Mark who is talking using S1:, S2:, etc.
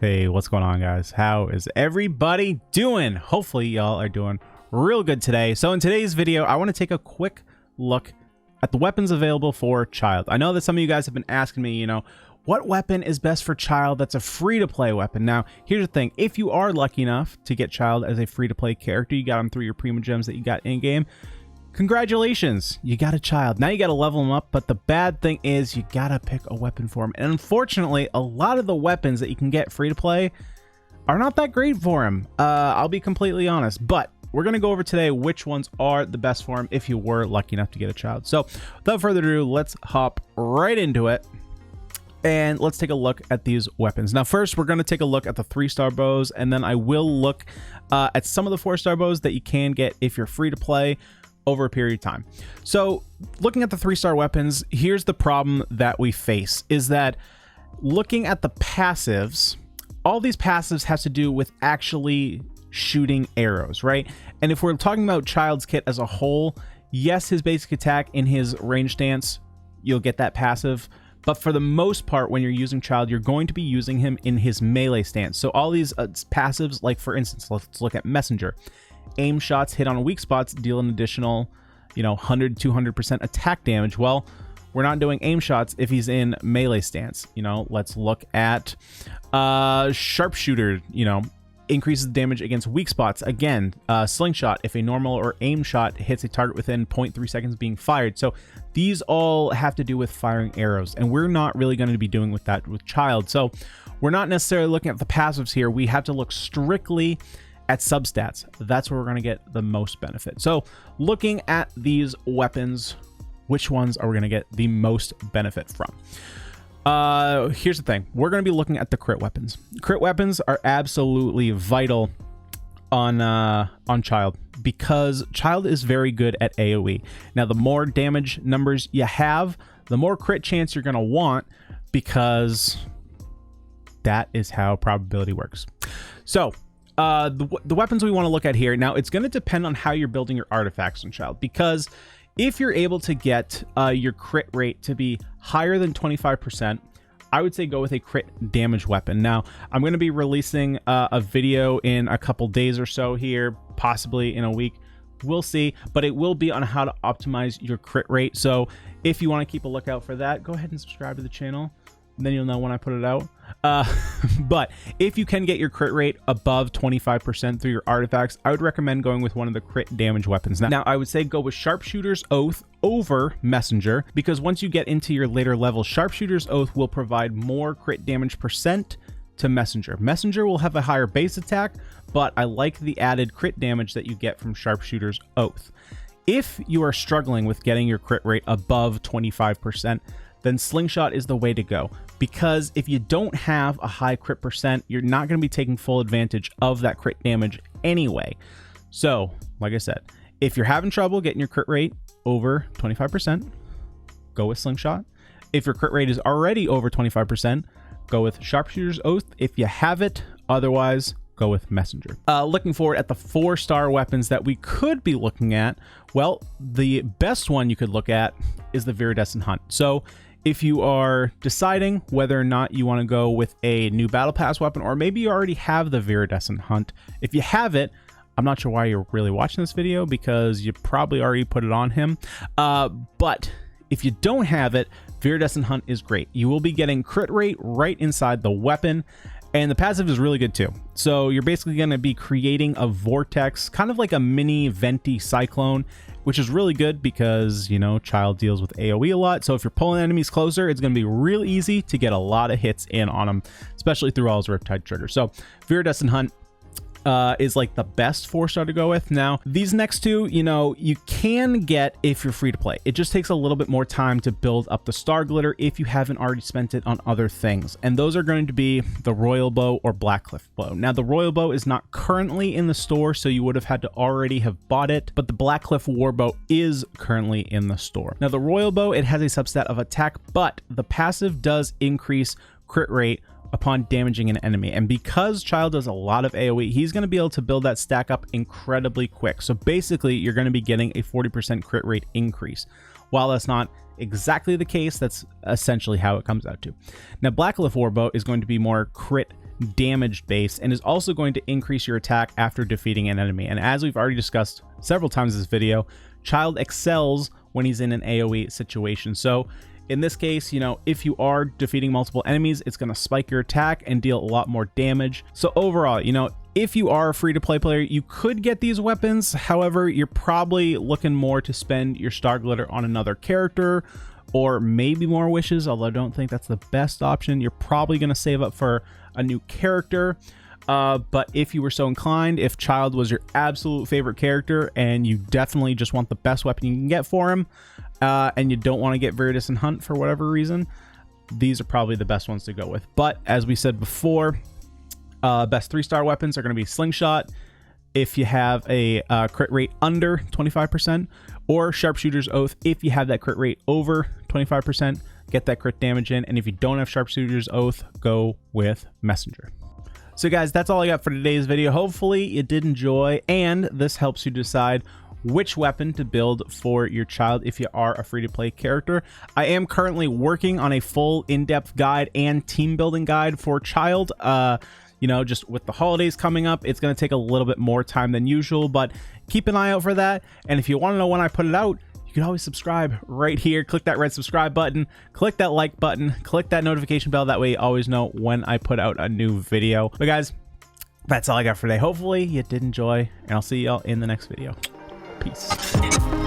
S1: Hey, what's going on, guys? How is everybody doing? Hopefully y'all are doing real good today. So in today's video, I want to take a quick look at the weapons available for Childe. I know that some of you guys have been asking me, what weapon is best for Childe that's a free-to-play weapon? Now, here's the thing. If you are lucky enough to get Childe as a free-to-play character, you got him through your Prima Gems that you got in-game, congratulations, you got a Childe. Now you got to level him up, but the bad thing is you got to pick a weapon for him. And unfortunately, a lot of the weapons that you can get free to play are not that great for him. I'll be completely honest, but we're going to go over today which ones are the best for him if you were lucky enough to get a Childe. So without further ado, let's hop right into it. And let's take a look at these weapons. Now, first, we're going to take a look at the 3-star bows, and then I will look at some of the 4-star bows that you can get if you're free to play over a period of time. So looking at the 3-star weapons, here's the problem that we face is that looking at the passives, all these passives has to do with actually shooting arrows, right? And if we're talking about Childe's kit as a whole, yes, his basic attack in his range stance, you'll get that passive. But for the most part, when you're using Childe, you're going to be using him in his melee stance. So all these passives, like for instance, let's look at Messenger. Aim shots hit on weak spots deal an additional 100-200% attack damage. Well, we're not doing aim shots if he's in melee stance. Let's look at sharpshooter. Increases damage against weak spots. Again, slingshot if a normal or aim shot hits a target within 0.3 seconds being fired. So these all have to do with firing arrows, and we're not really going to be doing with that with Childe. So we're not necessarily looking at the passives here. We have to look strictly at substats. That's where we're going to get the most benefit. So looking at these weapons, which ones are we going to get the most benefit from? Here's the thing. We're going to be looking at the crit weapons. Crit weapons are absolutely vital on Childe because Childe is very good at AoE. Now, the more damage numbers you have, the more crit chance you're going to want because that is how probability works. So the weapons we want to look at here, now it's going to depend on how you're building your artifacts in Childe, because if you're able to get your crit rate to be higher than 25%, I would say go with a crit damage weapon. Now, I'm going to be releasing a video in a couple days or so here, possibly in a week. We'll see, but it will be on how to optimize your crit rate. So if you want to keep a lookout for that, go ahead and subscribe to the channel. Then you'll know when I put it out. But if you can get your crit rate above 25% through your artifacts, I would recommend going with one of the crit damage weapons. Now, I would say go with Sharpshooter's Oath over Messenger, because once you get into your later levels, Sharpshooter's Oath will provide more crit damage percent to Messenger. Messenger will have a higher base attack, but I like the added crit damage that you get from Sharpshooter's Oath. If you are struggling with getting your crit rate above 25%, then Slingshot is the way to go, because if you don't have a high crit percent, you're not going to be taking full advantage of that crit damage anyway. So, like I said, if you're having trouble getting your crit rate over 25%, go with Slingshot. If your crit rate is already over 25%, go with Sharpshooter's Oath if you have it. Otherwise, go with Messenger. Looking forward at the 4-star weapons that we could be looking at, well, the best one you could look at is the Viridescent Hunt. So if you are deciding whether or not you want to go with a new Battle Pass weapon, or maybe you already have the Viridescent Hunt, if you have it, I'm not sure why you're really watching this video, because you probably already put it on him. But if you don't have it, Viridescent Hunt is great. You will be getting crit rate right inside the weapon, and the passive is really good too. So you're basically going to be creating a vortex, kind of like a mini venti cyclone, which is really good because, Childe deals with AoE a lot. So if you're pulling enemies closer, it's going to be real easy to get a lot of hits in on them, especially through all his Riptide triggers. So Viridescent Hunt is like the best 4-star to go with. Now, these next two, you can get if you're free to play. It just takes a little bit more time to build up the Star Glitter if you haven't already spent it on other things. And those are going to be the Royal Bow or Blackcliff Bow. Now, the Royal Bow is not currently in the store, so you would have had to already have bought it, but the Blackcliff Warbow is currently in the store. Now, the Royal Bow, it has a substat of attack, but the passive does increase crit rate upon damaging an enemy, and because Childe does a lot of AoE, he's going to be able to build that stack up incredibly quick. So basically, you're going to be getting a 40% crit rate increase. While that's not exactly the case, that's essentially how it comes out to. Now, Blackcliff Warbow is going to be more crit damage based and is also going to increase your attack after defeating an enemy. And as we've already discussed several times in this video, Childe excels when he's in an AoE situation. So in this case, you know, if you are defeating multiple enemies, it's going to spike your attack and deal a lot more damage. So overall, you know, if you are a free-to-play player, you could get these weapons. However, you're probably looking more to spend your star glitter on another character or maybe more wishes, although I don't think that's the best option. You're probably going to save up for a new character. But if you were so inclined, if Childe was your absolute favorite character and you definitely just want the best weapon you can get for him, and you don't want to get Viridis and Hunt for whatever reason, these are probably the best ones to go with. But as we said before, best 3-star weapons are going to be Slingshot if you have a crit rate under 25%, or Sharpshooter's Oath if you have that crit rate over 25%, get that crit damage in. And if you don't have Sharpshooter's Oath, go with Messenger. So guys, that's all I got for today's video. Hopefully you did enjoy, and this helps you decide which weapon to build for your Childe if you are a free-to-play character. I am currently working on a full in-depth guide and team building guide for Childe. You know, just with the holidays coming up, it's going to take a little bit more time than usual, but keep an eye out for that. And if you want to know when I put it out, you can always subscribe right here. Click that red subscribe button, click that like button, click that notification bell. That way you always know when I put out a new video. But guys, that's all I got for today. Hopefully you did enjoy, and I'll see y'all in the next video. Peace.